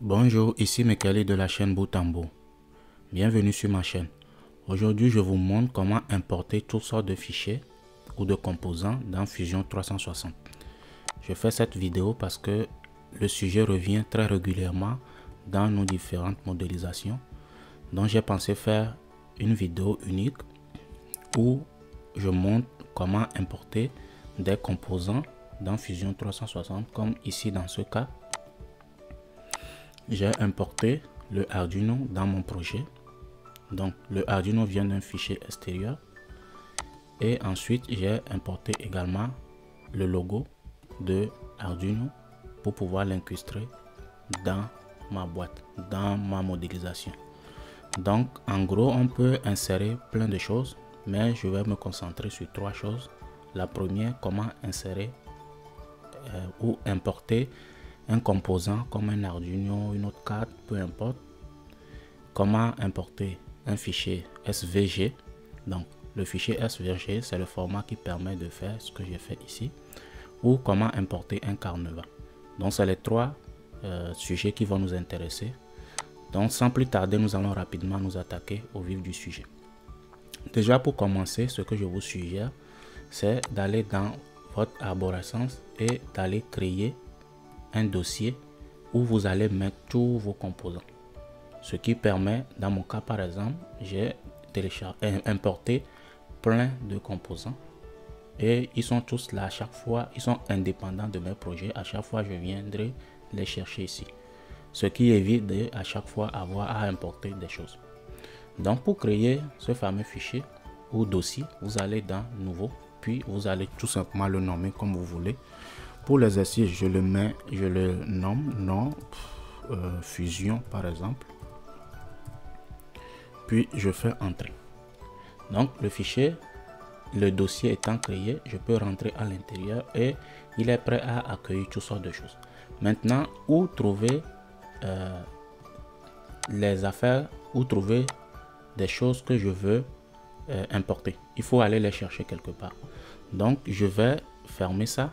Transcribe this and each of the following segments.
Bonjour, ici Mekali de la chaîne Bout en Bout. Bienvenue sur ma chaîne. Aujourd'hui, je vous montre comment importer toutes sortes de fichiers ou de composants dans Fusion 360. Je fais cette vidéo parce que le sujet revient très régulièrement dans nos différentes modélisations. Donc, j'ai pensé faire une vidéo unique où je montre comment importer des composants dans Fusion 360, comme ici dans ce cas. J'ai importé le Arduino dans mon projet. Donc le Arduino vient d'un fichier extérieur. Et ensuite j'ai importé également le logo de Arduino pour pouvoir l'incruster dans ma boîte, dans ma modélisation. Donc en gros on peut insérer plein de choses, mais je vais me concentrer sur trois choses. La première, comment insérer ou importer un composant comme un Arduino, une autre carte, peu importe. Comment importer un fichier SVG. Donc le fichier SVG, c'est le format qui permet de faire ce que j'ai fait ici. Ou comment importer un Carneva. Donc c'est les trois sujets qui vont nous intéresser. Donc sans plus tarder, nous allons rapidement nous attaquer au vif du sujet. Déjà pour commencer, ce que je vous suggère, c'est d'aller dans votre arborescence et d'aller créer un dossier où vous allez mettre tous vos composants. Ce qui permet, dans mon cas par exemple, j'ai importé plein de composants et ils sont tous là à chaque fois, ils sont indépendants de mes projets. À chaque fois, je viendrai les chercher ici. Ce qui évite de à chaque fois avoir à importer des choses. Donc pour créer ce fameux fichier ou dossier, vous allez dans Nouveau, puis vous allez tout simplement le nommer comme vous voulez. Pour l'exercice, je le nomme nom Fusion par exemple. Puis je fais entrer. Donc le fichier, le dossier étant créé, je peux rentrer à l'intérieur et il est prêt à accueillir toutes sortes de choses. Maintenant, où trouver les affaires, où trouver des choses que je veux importer. Il faut aller les chercher quelque part. Donc je vais fermer ça.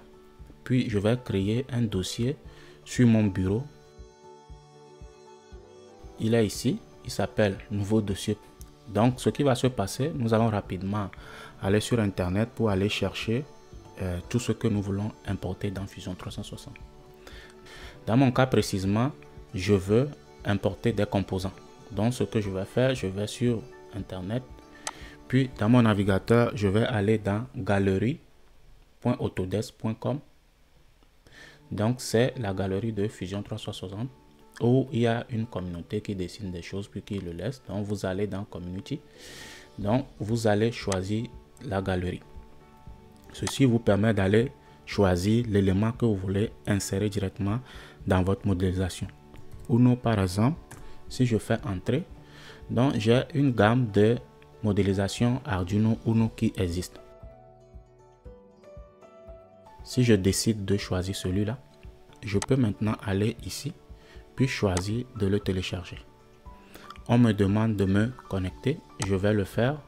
Puis je vais créer un dossier sur mon bureau. Il est ici, il s'appelle nouveau dossier. Donc ce qui va se passer, nous allons rapidement aller sur internet pour aller chercher tout ce que nous voulons importer dans Fusion 360. Dans mon cas précisément, je veux importer des composants. Donc ce que je vais faire, je vais sur internet. Puis dans mon navigateur, je vais aller dans galerie.autodesk.com. Donc c'est la galerie de Fusion 360 où il y a une communauté qui dessine des choses puis qui le laisse. Donc vous allez dans Community. Donc vous allez choisir la galerie. Ceci vous permet d'aller choisir l'élément que vous voulez insérer directement dans votre modélisation. Uno par exemple, si je fais entrer, donc j'ai une gamme de modélisation Arduino Uno qui existe. Si je décide de choisir celui-là, je peux maintenant aller ici, puis choisir de le télécharger. On me demande de me connecter, je vais le faire.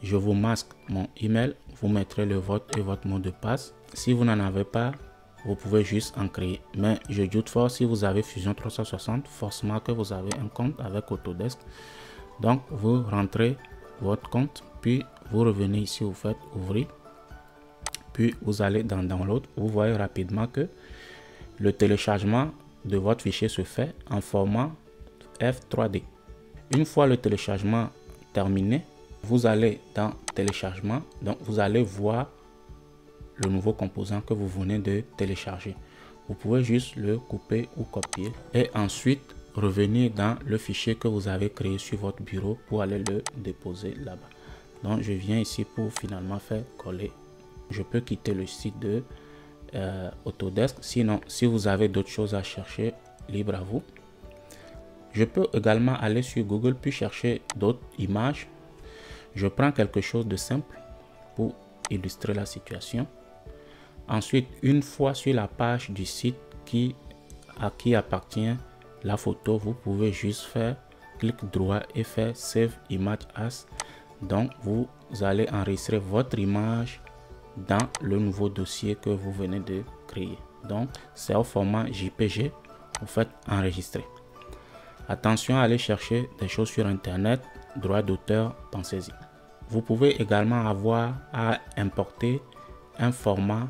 Je vous masque mon email, vous mettrez le vôtre et votre mot de passe. Si vous n'en avez pas, vous pouvez juste en créer. Mais je doute fort, si vous avez Fusion 360, forcément que vous avez un compte avec Autodesk. Donc vous rentrez votre compte, puis vous revenez ici, vous faites ouvrir. Puis vous allez dans Download, vous voyez rapidement que le téléchargement de votre fichier se fait en format F3D. Une fois le téléchargement terminé, vous allez dans Téléchargement, donc vous allez voir le nouveau composant que vous venez de télécharger. Vous pouvez juste le couper ou copier et ensuite revenir dans le fichier que vous avez créé sur votre bureau pour aller le déposer là-bas. Donc je viens ici pour finalement faire coller. Je peux quitter le site de Autodesk. Sinon, si vous avez d'autres choses à chercher, libre à vous. Je peux également aller sur Google puis chercher d'autres images. Je prends quelque chose de simple pour illustrer la situation. Ensuite, une fois sur la page du site à qui appartient la photo, vous pouvez juste faire clic droit et faire Save Image As. Donc, vous allez enregistrer votre image dans le nouveau dossier que vous venez de créer. Donc c'est au format JPG vous faites enregistrer. Attention à aller chercher des choses sur internet, droit d'auteur, pensez-y. Vous pouvez également avoir à importer un format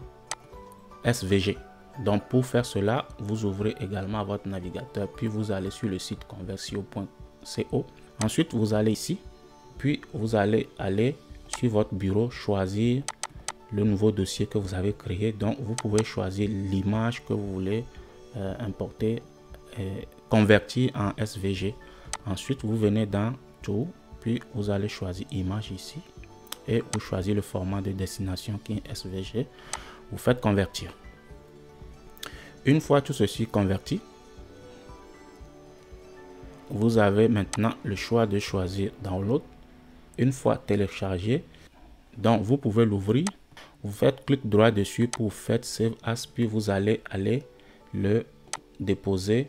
SVG. Donc pour faire cela, vous ouvrez également votre navigateur, puis vous allez sur le site conversio.co. Ensuite, vous allez ici, puis vous allez aller sur votre bureau, choisir le nouveau dossier que vous avez créé. Donc vous pouvez choisir l'image que vous voulez importer, convertir en SVG. Ensuite, vous venez dans tout, puis vous allez choisir image ici et vous choisissez le format de destination qui est SVG. Vous faites convertir. Une fois tout ceci converti, vous avez maintenant le choix de choisir Download. Une fois téléchargé, donc vous pouvez l'ouvrir. Vous faites clic droit dessus pour faire Save As, puis vous allez le déposer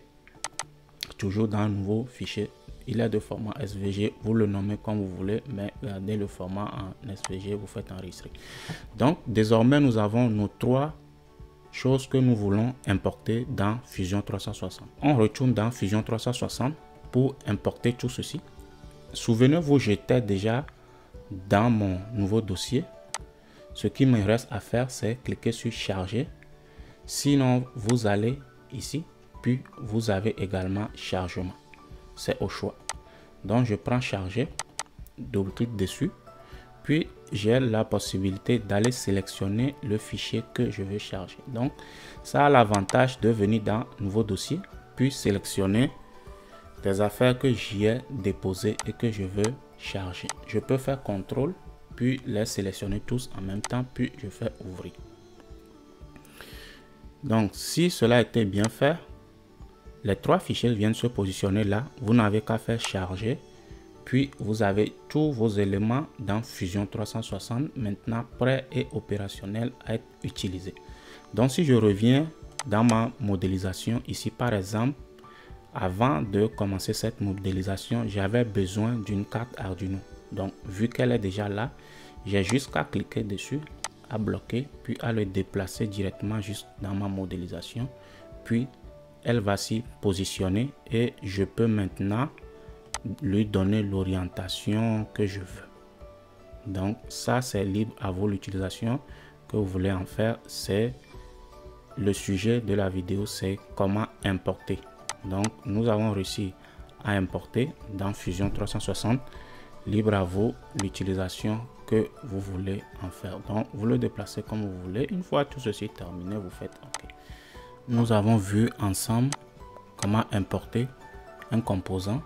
toujours dans un nouveau fichier. Il est de format SVG, vous le nommez comme vous voulez, mais gardez le format en SVG, vous faites enregistrer. Donc désormais nous avons nos 3 choses que nous voulons importer dans Fusion 360. On retourne dans Fusion 360 pour importer tout ceci. Souvenez-vous, j'étais déjà dans mon nouveau dossier. Ce qui me reste à faire, c'est cliquer sur charger. Sinon, vous allez ici, puis vous avez également chargement. C'est au choix. Donc, je prends charger, double-clic dessus. Puis, j'ai la possibilité d'aller sélectionner le fichier que je veux charger. Donc, ça a l'avantage de venir dans nouveau dossier, puis sélectionner des affaires que j'y ai déposées et que je veux charger. Je peux faire CTRL, puis les sélectionner tous en même temps, puis je fais ouvrir. Donc, si cela était bien fait, les 3 fichiers viennent se positionner là. Vous n'avez qu'à faire charger. Puis, vous avez tous vos éléments dans Fusion 360 maintenant prêts et opérationnels à être utilisés. Donc, si je reviens dans ma modélisation, ici par exemple, avant de commencer cette modélisation, j'avais besoin d'une carte Arduino. Donc, vu qu'elle est déjà là, j'ai juste qu'à cliquer dessus, à bloquer, puis à le déplacer directement juste dans ma modélisation. Puis, elle va s'y positionner et je peux maintenant lui donner l'orientation que je veux. Donc ça, c'est libre à vous l'utilisation que vous voulez en faire. C'est le sujet de la vidéo, c'est comment importer. Donc nous avons réussi à importer dans Fusion 360. Libre à vous l'utilisation que vous voulez en faire. Donc vous le déplacez comme vous voulez. Une fois tout ceci terminé, vous faites OK. Nous avons vu ensemble comment importer un composant.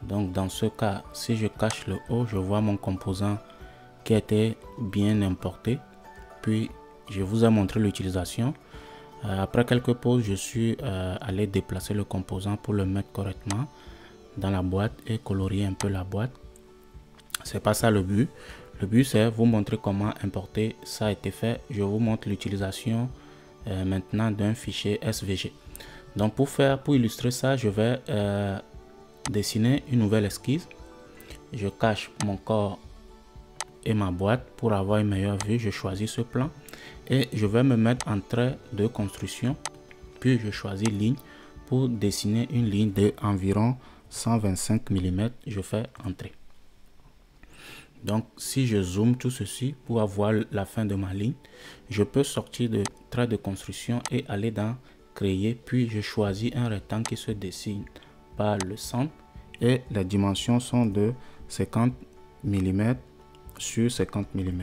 Donc dans ce cas, si je cache le haut, je vois mon composant qui a été bien importé. Puis je vous ai montré l'utilisation. Après quelques pauses, je suis allé déplacer le composant pour le mettre correctement dans la boîte et colorier un peu la boîte. C'est pas ça le but. Le but c'est vous montrer comment importer. Ça a été fait. Je vous montre l'utilisation maintenant d'un fichier SVG. Donc pour illustrer ça, je vais dessiner une nouvelle esquisse. Je cache mon corps et ma boîte pour avoir une meilleure vue. Je choisis ce plan et je vais me mettre en trait de construction, puis je choisis ligne pour dessiner une ligne de environ 125 mm. Je fais entrée. Donc si je zoome tout ceci pour avoir la fin de ma ligne, je peux sortir de trait de construction et aller dans créer, puis je choisis un rectangle qui se dessine par le centre et les dimensions sont de 50 mm sur 50 mm.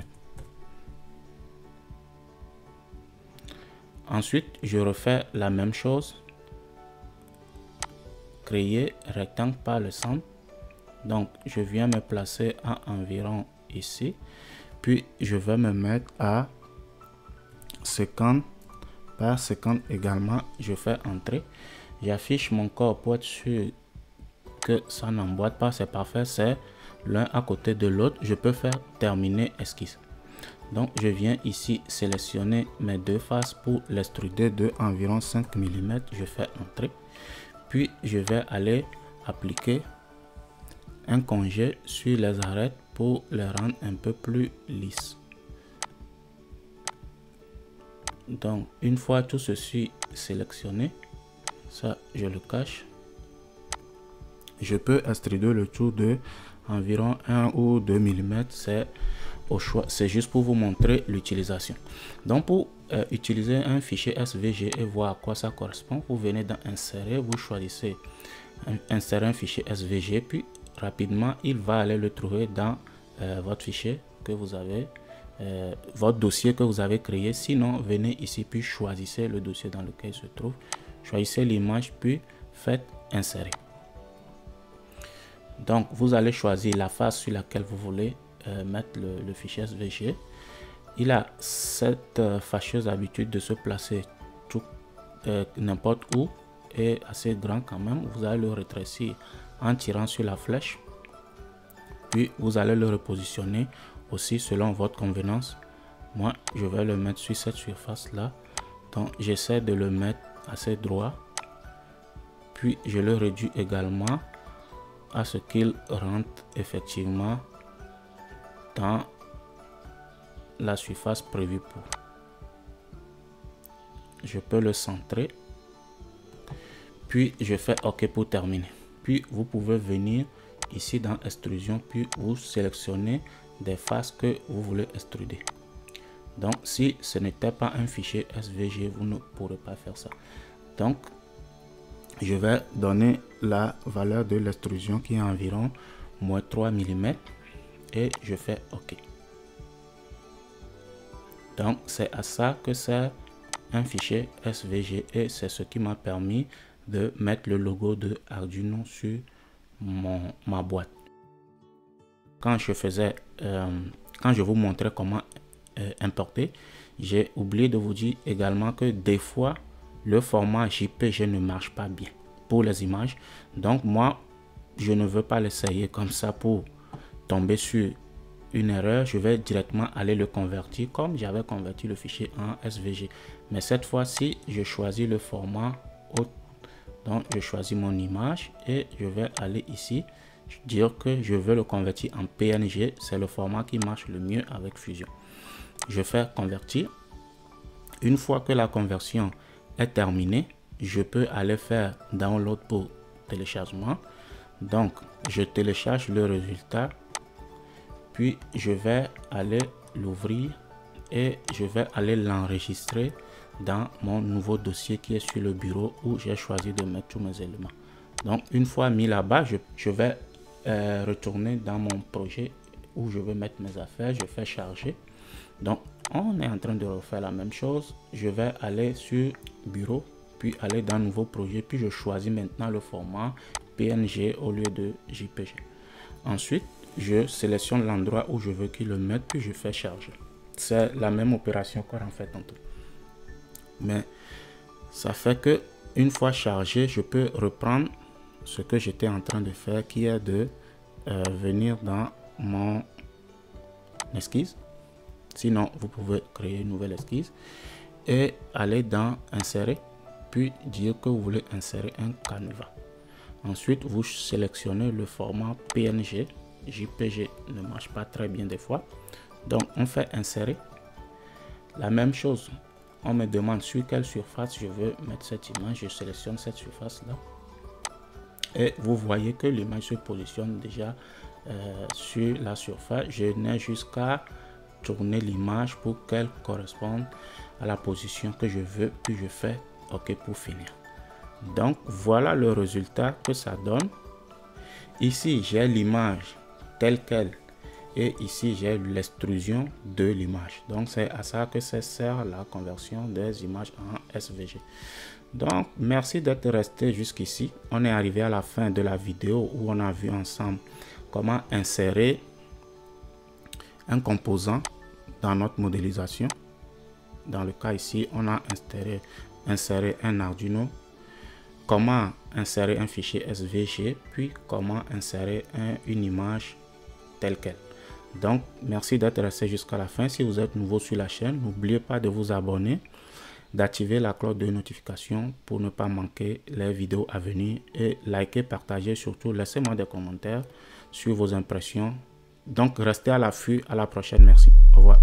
Ensuite, je refais la même chose. Créer rectangle par le centre. Donc, je viens me placer à environ ici. Puis, je vais me mettre à 50 par 50 également. Je fais entrer. J'affiche mon corps pour être sûr que ça n'emboîte pas. C'est parfait. C'est l'un à côté de l'autre. Je peux faire terminer esquisse. Donc je viens ici sélectionner mes deux faces pour l'extruder de environ 5 mm. Je fais entrer. Puis je vais aller appliquer un congé sur les arêtes pour les rendre un peu plus lisses. Donc une fois tout ceci sélectionné, Ça, je le cache. Je peux extruder le tout de environ 1 ou 2 mm. C'est au choix. C'est juste pour vous montrer l'utilisation. Donc, pour utiliser un fichier SVG et voir à quoi ça correspond, vous venez dans Insérer, vous choisissez Insérer un fichier SVG, puis rapidement, il va aller le trouver dans votre fichier que vous avez, votre dossier que vous avez créé. Sinon, venez ici, puis choisissez le dossier dans lequel il se trouve. Choisissez l'image, puis faites Insérer. Donc, vous allez choisir la face sur laquelle vous voulez mettre le fichier SVG. Il a cette fâcheuse habitude de se placer n'importe où et assez grand quand même. Vous allez le rétrécir en tirant sur la flèche. Puis, vous allez le repositionner aussi selon votre convenance. Moi, je vais le mettre sur cette surface-là. Donc, j'essaie de le mettre assez droit. Puis, je le réduis également à ce qu'il rentre effectivement dans la surface prévue pour. Je peux le centrer. Puis, je fais OK pour terminer. Puis, vous pouvez venir ici dans Extrusion, puis vous sélectionnez des faces que vous voulez extruder. Donc, si ce n'était pas un fichier SVG, vous ne pourrez pas faire ça. Donc, je vais donner la valeur de l'extrusion qui est environ -3 mm et je fais OK. Donc, c'est à ça que c'est un fichier SVG et c'est ce qui m'a permis de mettre le logo de Arduino sur ma boîte. Quand je vous montrais comment importer, j'ai oublié de vous dire également que des fois le format JPG ne marche pas bien pour les images. Donc moi, je ne veux pas l'essayer comme ça pour tomber sur une erreur. Je vais directement aller le convertir comme j'avais converti le fichier en SVG. Mais cette fois-ci, je choisis le format haute. Donc je choisis mon image et je vais aller ici dire que je veux le convertir en PNG. C'est le format qui marche le mieux avec Fusion. Je fais convertir. Une fois que la conversion est terminée, je peux aller faire download pour téléchargement. Donc je télécharge le résultat, puis je vais aller l'ouvrir et je vais aller l'enregistrer dans mon nouveau dossier qui est sur le bureau où j'ai choisi de mettre tous mes éléments. Donc une fois mis là-bas, je vais retourner dans mon projet où je vais mettre mes affaires. Je fais charger. Donc on est en train de refaire la même chose. Je vais aller sur bureau, puis aller dans nouveau projet, puis je choisis maintenant le format PNG au lieu de JPG. Ensuite, je sélectionne l'endroit où je veux qu'il le mette, puis je fais charger. C'est la même opération qu'on a fait tantôt. Mais ça fait que une fois chargé, je peux reprendre ce que j'étais en train de faire, qui est de venir dans mon esquisse. Sinon, vous pouvez créer une nouvelle esquisse et aller dans Insérer, puis dire que vous voulez insérer un canevas. Ensuite, vous sélectionnez le format PNG. JPG ne marche pas très bien des fois. Donc, on fait Insérer. La même chose. On me demande sur quelle surface je veux mettre cette image. Je sélectionne cette surface-là. Et vous voyez que l'image se positionne déjà sur la surface. Je n'ai jusqu'à tourner l'image pour qu'elle corresponde à la position que je veux. Puis je fais OK pour finir. Donc, voilà le résultat que ça donne. Ici, j'ai l'image telle qu'elle. Et ici, j'ai l'extrusion de l'image. Donc, c'est à ça que ça sert la conversion des images en SVG. Donc, merci d'être resté jusqu'ici. On est arrivé à la fin de la vidéo où on a vu ensemble comment insérer un composant dans notre modélisation. Dans le cas ici, on a inséré un Arduino. Comment insérer un fichier SVG, puis comment insérer une image telle qu'elle. Donc, merci d'être resté jusqu'à la fin. Si vous êtes nouveau sur la chaîne, n'oubliez pas de vous abonner, d'activer la cloche de notification pour ne pas manquer les vidéos à venir et liker, partager, surtout laissez-moi des commentaires sur vos impressions. Donc, restez à l'affût. À la prochaine. Merci. Au revoir.